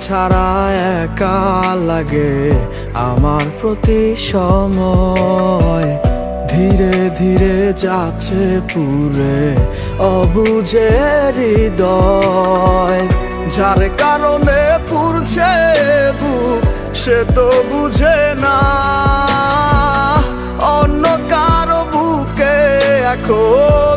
ছাড়া একা লাগে আমার প্রতি সময়। ধীরে ধীরে যাচ্ছে পুরে অবুঝে হৃদয়। যার কারণে পুরছে বুক সে তো বুঝে না, অন্য কারো বুকে এখন